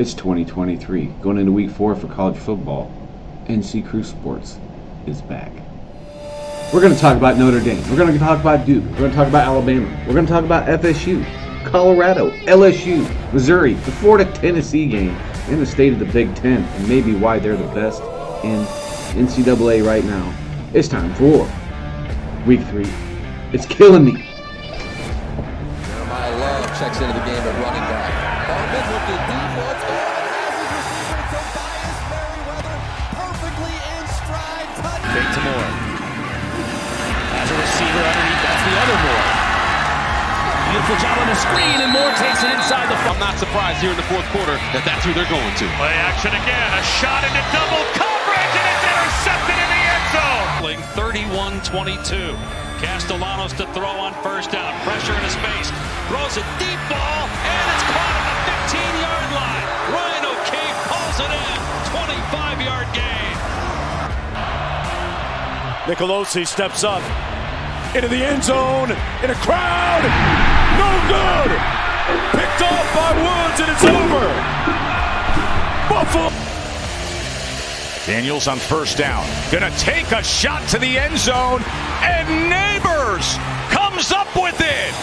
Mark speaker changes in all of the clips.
Speaker 1: It's 2023, going into week 4 for college football. NC Crew Sports is back. We're going to talk about Notre Dame. We're going to talk about Duke. We're going to talk about Alabama. We're going to talk about FSU, Colorado, LSU, Missouri, the Florida-Tennessee game, and the state of the Big Ten, and maybe why they're the best in NCAA right now. It's time for week 3. It's killing me.
Speaker 2: Jeremiah Love checks into the game at running back. Harmon with the deep one. Has his receiver. Tobias Merriweather perfectly in stride.
Speaker 3: Fake to Moore. As a receiver underneath, that's the other Moore. Beautiful job on the screen, and Moore takes it inside the.
Speaker 4: I'm not surprised here in the fourth quarter that that's who they're going to.
Speaker 5: Play action again. A shot into double coverage, and it's intercepted in the end zone.
Speaker 3: 31-22. Castellanos to throw on first down. Pressure in his face. Throws a deep ball, and it's caught at the 15-yard line. Ryan O'Keefe pulls it in. 25-yard gain.
Speaker 5: Nicolosi steps up into the end zone in a crowd. No good. Picked off by Woods, and it's over. Buffalo. Daniels on first down. Gonna take a shot to the end zone, and Neighbors comes up with it.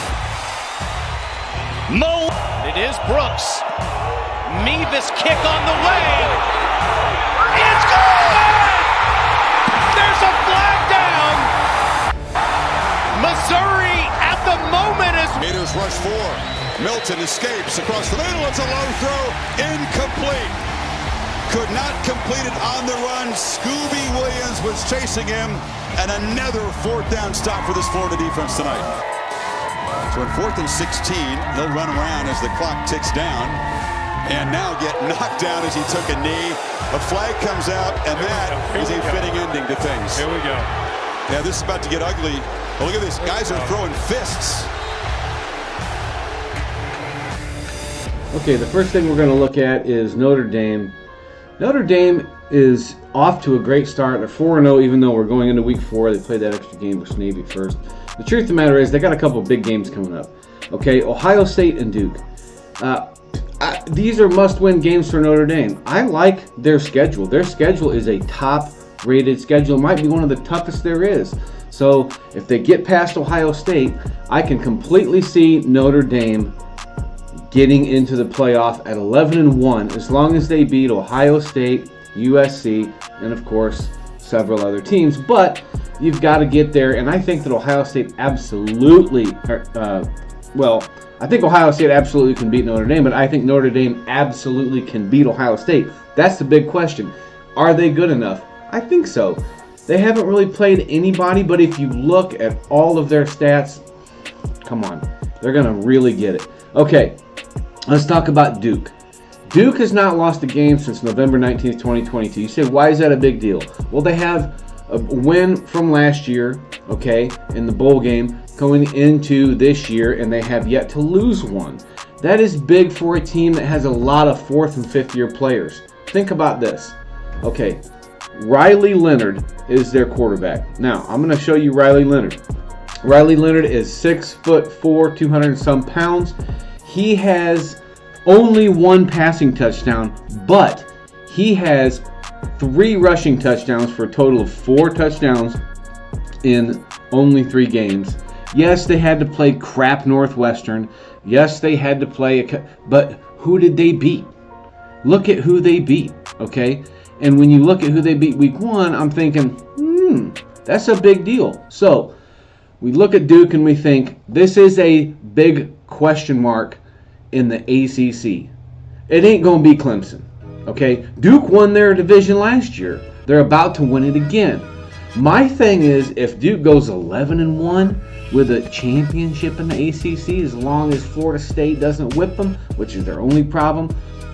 Speaker 3: It is Brooks. Mevis kick on the way. It's good! There's a flag down. Missouri at the moment is.
Speaker 6: Gators rush 4. Milton escapes across the middle. It's a low throw. Incomplete. Could not complete it on the run. Scooby Williams was chasing him. And another 4th down stop for this Florida defense tonight. So in 4th and 16, he'll run around as the clock ticks down. And now get knocked down as he took a knee. A flag comes out, and that is a fitting ending to things.
Speaker 5: Here we go.
Speaker 6: Yeah, this is about to get ugly. Well, look at this. Guys are throwing fists.
Speaker 1: Okay, the first thing we're going to look at is Notre Dame. Notre Dame is off to a great start. They're 4-0 even though we're going into week 4. They played that extra game with Navy first. The truth of the matter is they got a couple big games coming up. Okay, Ohio State and Duke. These are must-win games for Notre Dame. I like their schedule. Their schedule is a top-rated schedule. It might be one of the toughest there is. So if they get past Ohio State, I can completely see Notre Dame getting into the playoff at 11-1 as long as they beat Ohio State, USC, and of course several other teams. But you've got to get there, and I think that Ohio State absolutely, I think Ohio State absolutely can beat Notre Dame, but I think Notre Dame absolutely can beat Ohio State. That's the big question. Are they good enough? I think so. They haven't really played anybody, but if you look at all of their stats, come on, they're going to really get it. Okay, let's talk about Duke. Duke has not lost a game since November 19th, 2022. You say, why is that a big deal? Well, they have a win from last year, okay, in the bowl game going into this year, and they have yet to lose one. That is big for a team that has a lot of 4th and 5th year players. Think about this. Okay, Riley Leonard is their quarterback. Now, I'm going to show you Riley Leonard. Riley Leonard is 6'4", 200 and some pounds. He has only 1 passing touchdown, but he has 3 rushing touchdowns for a total of 4 touchdowns in only 3 games. Yes, they had to play crap Northwestern. Yes, they had to play, but who did they beat? Look at who they beat, okay? And when you look at who they beat week 1, I'm thinking, that's a big deal. So we look at Duke and we think this is a big question mark in the ACC. It ain't going to be Clemson, okay? Duke won their division last year. They're about to win it again. My thing is, if Duke goes 11-1 with a championship in the ACC, as long as Florida State doesn't whip them, which is their only problem,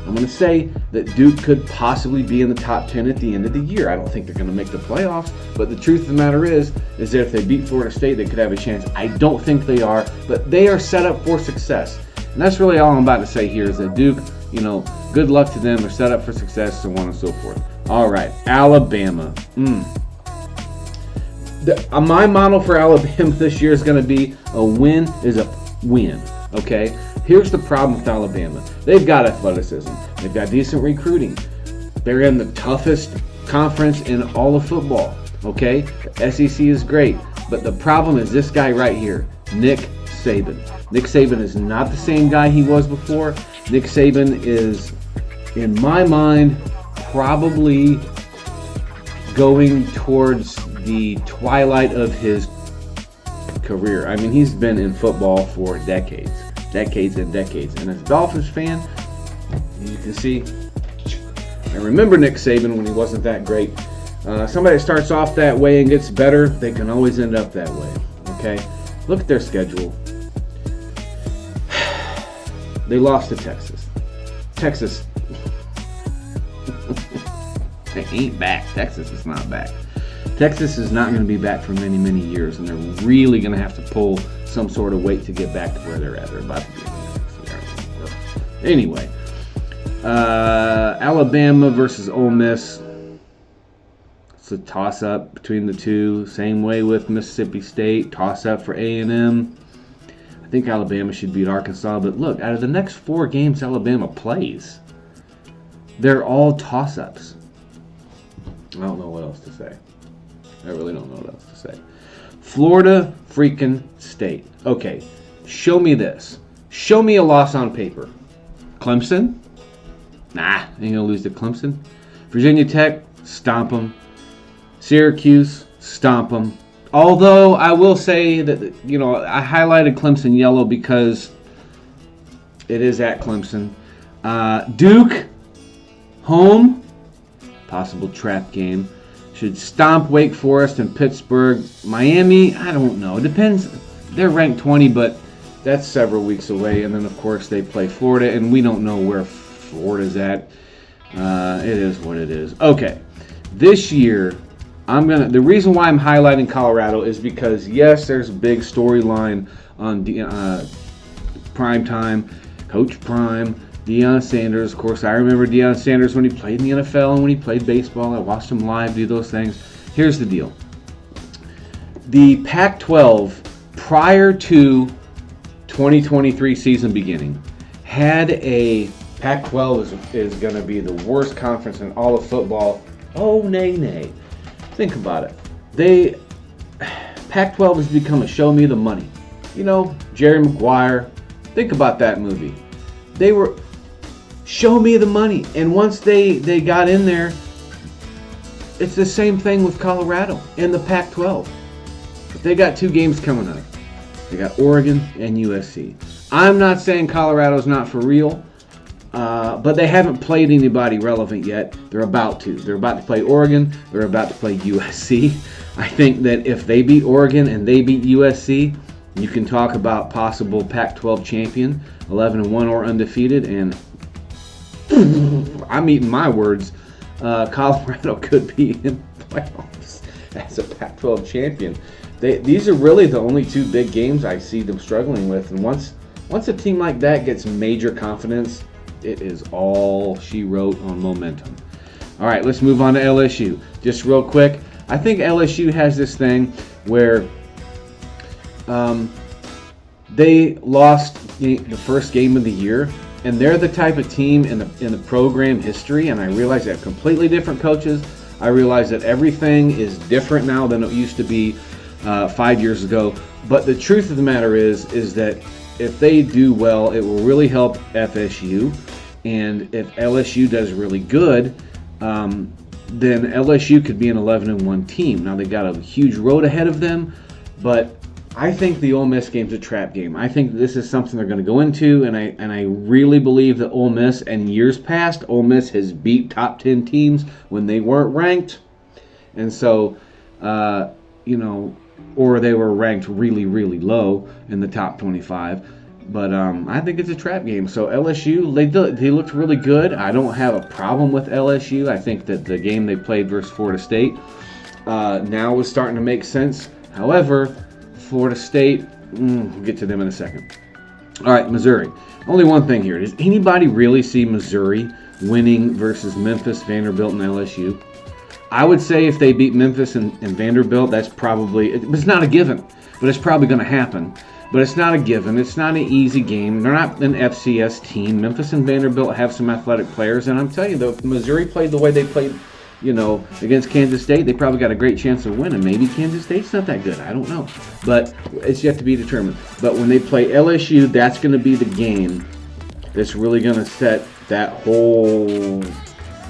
Speaker 1: I'm going to say that Duke could possibly be in the top 10 at the end of the year. I don't think they're going to make the playoffs, but the truth of the matter is that if they beat Florida State, they could have a chance. I don't think they are, but they are set up for success. And that's really all I'm about to say here is that Duke, good luck to them. They're set up for success, so on and so forth. All right, Alabama. My model for Alabama this year is going to be a win is a win. Okay? Here's the problem with Alabama. They've got athleticism. They've got decent recruiting. They're in the toughest conference in all of football. Okay? The SEC is great. But the problem is this guy right here, Nick Saban. Nick Saban is not the same guy he was before. Nick Saban is, in my mind, probably going towards the twilight of his career. I mean, he's been in football for decades and decades. And as a Dolphins fan, you can see, I remember Nick Saban when he wasn't that great. Somebody that starts off that way and gets better, they can always end up that way. Okay? Look at their schedule. They lost to Texas. Texas, they ain't back. Texas is not back. Texas is not going to be back for many, many years, and they're really going to have to pull some sort of weight to get back to where they're at. They're about to be. Anyway, Alabama versus Ole Miss. It's a toss-up between the two. Same way with Mississippi State. Toss-up for A&M. I think Alabama should beat Arkansas, but look, out of the next 4 games Alabama plays, they're all toss-ups. I don't know what else to say. I really don't know what else to say. Florida freaking State. Okay, show me this. Show me a loss on paper. Clemson? Nah, ain't gonna lose to Clemson. Virginia Tech? Stomp them. Syracuse? Stomp them. Although I will say that, I highlighted Clemson yellow because it is at Clemson. Duke? Home? Possible trap game. Should stomp Wake Forest and Pittsburgh. Miami, I don't know. It depends. They're ranked 20, but that's several weeks away. And then, of course, they play Florida, and we don't know where Florida's at. It is what it is. Okay. This year, the reason why I'm highlighting Colorado is because, yes, there's a big storyline on Prime Time, Coach Prime, Deion Sanders. Of course, I remember Deion Sanders when he played in the NFL and when he played baseball. I watched him live do those things. Here's the deal. The Pac-12, prior to 2023 season beginning, had a Pac-12 is going to be the worst conference in all of football. Oh, nay. Think about it. Pac-12 has become a show me the money. Jerry Maguire. Think about that movie. They were show me the money. And once they got in there, it's the same thing with Colorado and the Pac-12. But they got 2 games coming up. They got Oregon and USC. I'm not saying Colorado's not for real, but they haven't played anybody relevant yet. They're about to. They're about to play Oregon. They're about to play USC. I think that if they beat Oregon and they beat USC, you can talk about possible Pac-12 champion, 11-1 or undefeated, and I'm eating my words. Colorado could be in playoffs as a Pac-12 champion. These are really the only 2 big games I see them struggling with, and once a team like that gets major confidence, it is all she wrote on momentum. All right, let's move on to LSU. Just real quick, I think LSU has this thing where they lost the first game of the year, and they're the type of team in the program history, and I realize they have completely different coaches. I realize that everything is different now than it used to be 5 years ago. But the truth of the matter is that if they do well, it will really help FSU. And if LSU does really good, then LSU could be an 11-1 team. Now, they got a huge road ahead of them, but I think the Ole Miss game's a trap game. I think this is something they're going to go into, and I really believe that Ole Miss, and years past, Ole Miss has beat top 10 teams when they weren't ranked. And so, or they were ranked really, really low in the top 25. But I think it's a trap game. So LSU, they looked really good. I don't have a problem with LSU. I think that the game they played versus Florida State now is starting to make sense. However, Florida State, we'll get to them in a second. All right, Missouri. Only one thing here. Does anybody really see Missouri winning versus Memphis, Vanderbilt, and LSU? I would say if they beat Memphis and Vanderbilt, that's probably, it's not a given, but it's probably going to happen. but it's not a given. It's not an easy game. They're not an FCS team. Memphis and Vanderbilt have some athletic players, and I'm telling you, though, if Missouri played the way they played, against Kansas State, they probably got a great chance of winning. Maybe Kansas State's not that good. I don't know. But it's yet to be determined. But when they play LSU, that's going to be the game that's really going to set that whole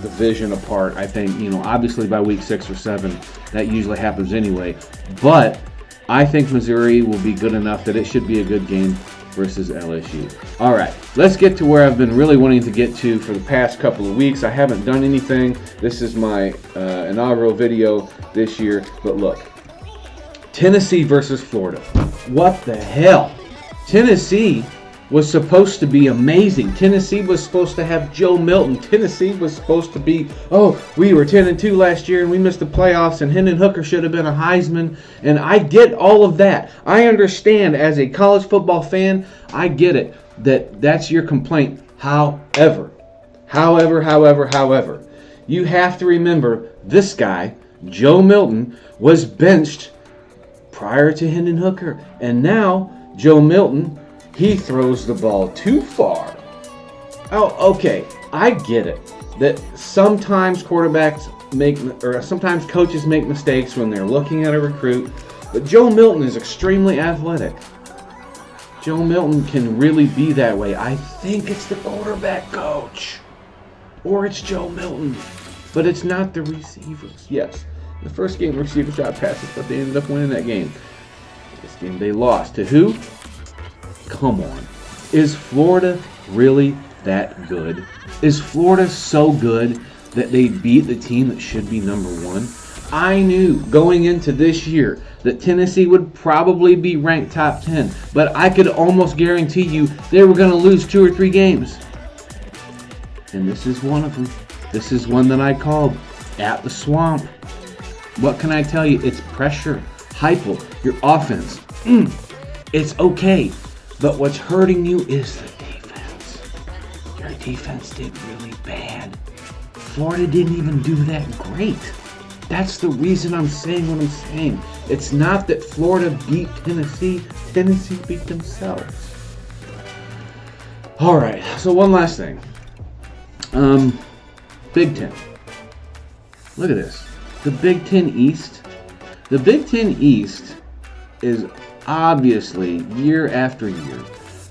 Speaker 1: division apart. I think, obviously by week 6 or 7, that usually happens anyway. But I think Missouri will be good enough that it should be a good game versus LSU. All right, let's get to where I've been really wanting to get to for the past couple of weeks. I haven't done anything. This is my inaugural video this year. But look, Tennessee versus Florida. What the hell? Tennessee was supposed to be amazing. Tennessee was supposed to have Joe Milton. Tennessee was supposed to be, we were 10-2 last year and we missed the playoffs and Hendon Hooker should have been a Heisman. And I get all of that. I understand as a college football fan, I get it that's your complaint. However, you have to remember this guy, Joe Milton, was benched prior to Hendon Hooker. And now Joe Milton, he throws the ball too far. Oh, okay. I get it. That sometimes sometimes coaches make mistakes when they're looking at a recruit. But Joe Milton is extremely athletic. Joe Milton can really be that way. I think it's the quarterback coach. Or it's Joe Milton. But it's not the receivers. Yes, the first game receivers shot passes, but they ended up winning that game. This game they lost. To who? Come on. Is Florida really that good? Is Florida so good that they beat the team that should be number 1? I knew going into this year that Tennessee would probably be ranked top 10, but I could almost guarantee you they were going to lose 2 or 3 games. And this is one of them. This is one that I called at the swamp. What can I tell you? It's pressure. Heupel, your offense. It's okay. But what's hurting you is the defense. Your defense did really bad. Florida didn't even do that great. That's the reason I'm saying what I'm saying. It's not that Florida beat Tennessee. Tennessee beat themselves. All right, so one last thing. Big Ten. Look at this. The Big Ten East. The Big Ten East is obviously, year after year,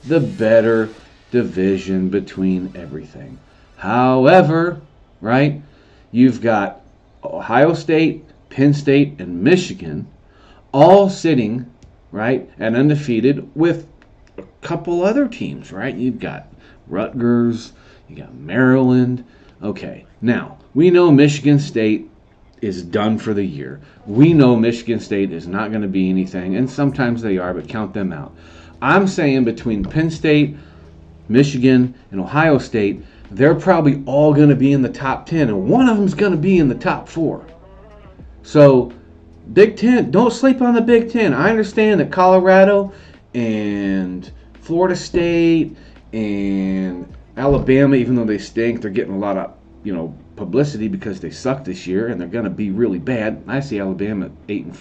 Speaker 1: the better division between everything. However, right, you've got Ohio State, Penn State, and Michigan all sitting, right, and undefeated with a couple other teams, right? You've got Rutgers, you got Maryland. Okay, now, we know Michigan State is done for the year. We know Michigan State is not going to be anything, and sometimes they are, but count them out. I'm saying between Penn State, Michigan, and Ohio State, they're probably all going to be in the top 10, and one of them's going to be in the top 4. So, Big Ten, don't sleep on the Big Ten. I understand that Colorado and Florida State and Alabama, even though they stink, they're getting a lot of, publicity because they suck this year and they're going to be really bad. I see Alabama at 8-4,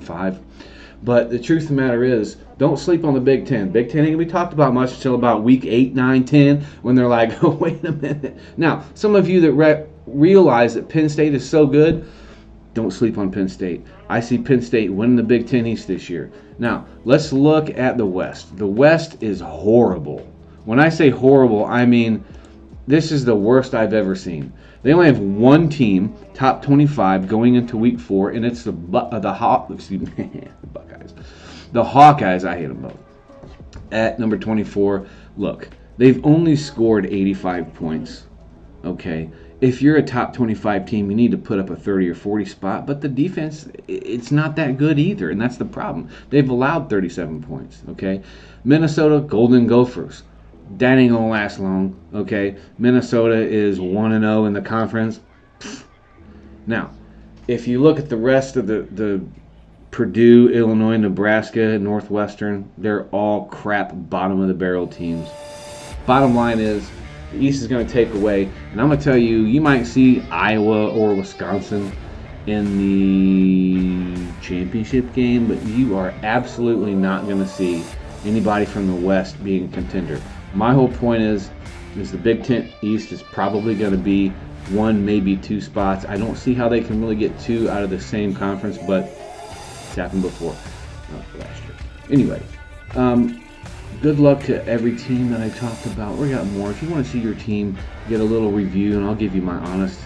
Speaker 1: 7-5. But the truth of the matter is, don't sleep on the Big Ten. Big Ten ain't going to be talked about much until about week 8, 9, 10 when they're like, oh, wait a minute. Now, some of you that realize that Penn State is so good, don't sleep on Penn State. I see Penn State winning the Big Ten East this year. Now, let's look at the West. The West is horrible. When I say horrible, I mean this is the worst I've ever seen. They only have one team, top 25, going into week 4, and it's the Buckeyes. The Hawkeyes, I hate them both. At number 24, look, they've only scored 85 points. Okay, if you're a top 25 team, you need to put up a 30 or 40 spot, but the defense, it's not that good either, and that's the problem. They've allowed 37 points, okay? Minnesota, Golden Gophers. That ain't gonna last long, okay? Minnesota is 1-0 in the conference. Now, if you look at the rest of the Purdue, Illinois, Nebraska, Northwestern, they're all crap bottom of the barrel teams. Bottom line is, the East is going to take away, and I'm going to tell you, you might see Iowa or Wisconsin in the championship game, but you are absolutely not going to see anybody from the West being a contender. My whole point is the Big Ten East is probably going to be 1, maybe 2 spots. I don't see how they can really get 2 out of the same conference, but it's happened before. Not last year. Anyway, good luck to every team that I talked about. We got more. If you want to see your team, get a little review, and I'll give you my honest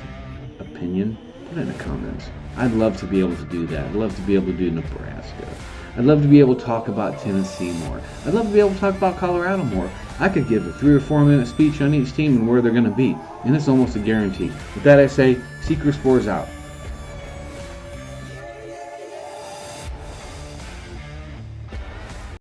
Speaker 1: opinion, put it in the comments. I'd love to be able to do that. I'd love to be able to do Nebraska. I'd love to be able to talk about Tennessee more. I'd love to be able to talk about Colorado more. I could give a 3 or 4 minute speech on each team and where they're going to be, and it's almost a guarantee. With that I say, Secret Spores out.